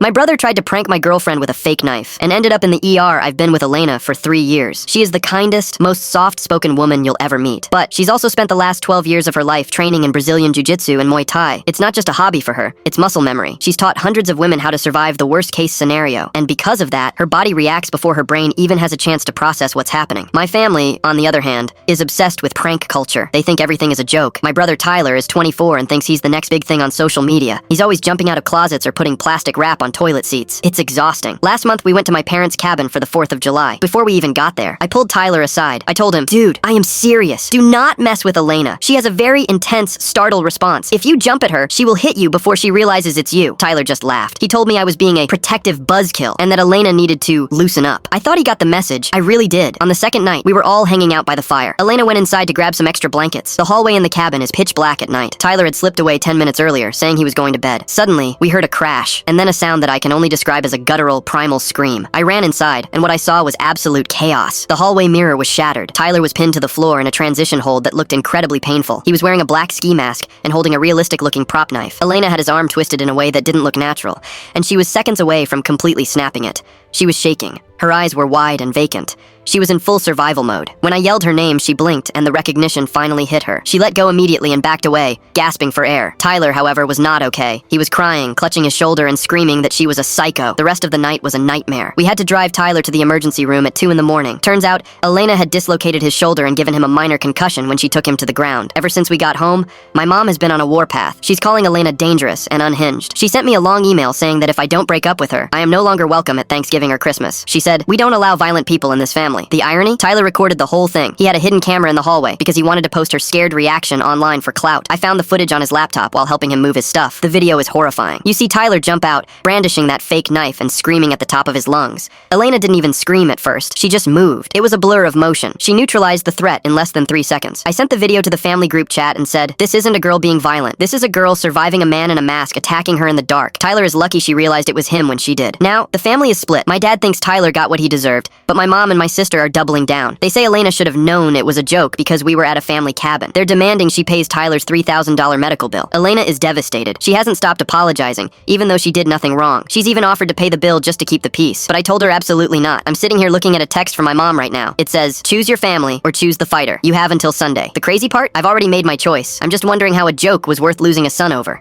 My brother tried to prank my girlfriend with a fake knife and ended up in the ER. I've been with Elena for 3 years. She is the kindest, most soft-spoken woman you'll ever meet. But she's also spent the last 12 years of her life training in Brazilian Jiu-Jitsu and Muay Thai. It's not just a hobby for her, it's muscle memory. She's taught hundreds of women how to survive the worst-case scenario, and because of that, her body reacts before her brain even has a chance to process what's happening. My family, on the other hand, is obsessed with prank culture. They think everything is a joke. My brother Tyler is 24 and thinks he's the next big thing on social media. He's always jumping out of closets or putting plastic wrap on toilet seats. It's exhausting. Last month, we went to my parents' cabin for the 4th of July. Before we even got there, I pulled Tyler aside. I told him, "Dude, I am serious. Do not mess with Elena. She has a very intense, startled response. If you jump at her, she will hit you before she realizes it's you." Tyler just laughed. He told me I was being a protective buzzkill and that Elena needed to loosen up. I thought he got the message. I really did. On the second night, we were all hanging out by the fire. Elena went inside to grab some extra blankets. The hallway in the cabin is pitch black at night. Tyler had slipped away 10 minutes earlier, saying he was going to bed. Suddenly, we heard a crash, and then a sound that I can only describe as a guttural, primal scream. I ran inside, and what I saw was absolute chaos. The hallway mirror was shattered. Tyler was pinned to the floor in a transition hold that looked incredibly painful. He was wearing a black ski mask and holding a realistic-looking prop knife. Elena had his arm twisted in a way that didn't look natural, and she was seconds away from completely snapping it. She was shaking. Her eyes were wide and vacant. She was in full survival mode. When I yelled her name, she blinked, and the recognition finally hit her. She let go immediately and backed away, gasping for air. Tyler, however, was not okay. He was crying, clutching his shoulder and screaming that she was a psycho. The rest of the night was a nightmare. We had to drive Tyler to the emergency room at 2 in the morning. Turns out, Elena had dislocated his shoulder and given him a minor concussion when she took him to the ground. Ever since we got home, my mom has been on a warpath. She's calling Elena dangerous and unhinged. She sent me a long email saying that if I don't break up with her, I am no longer welcome at Thanksgiving or Christmas. She said, "We don't allow violent people in this family." The irony? Tyler recorded the whole thing. He had a hidden camera in the hallway because he wanted to post her scared reaction online for clout. I found the footage on his laptop while helping him move his stuff. The video is horrifying. You see Tyler jump out, brandishing that fake knife and screaming at the top of his lungs. Elena didn't even scream at first. She just moved. It was a blur of motion. She neutralized the threat in less than 3 seconds. I sent the video to the family group chat and said, "This isn't a girl being violent. This is a girl surviving a man in a mask attacking her in the dark." Tyler is lucky she realized it was him when she did. Now, the family is split. My dad thinks Tyler got what he deserved, but my mom and my sister are doubling down. They say Elena should have known it was a joke because we were at a family cabin. They're demanding she pays Tyler's $3,000 medical bill. Elena is devastated. She hasn't stopped apologizing, even though she did nothing wrong. She's even offered to pay the bill just to keep the peace. But I told her absolutely not. I'm sitting here looking at a text from my mom right now. It says, "Choose your family or choose the fighter. You have until Sunday." The crazy part? I've already made my choice. I'm just wondering how a joke was worth losing a son over.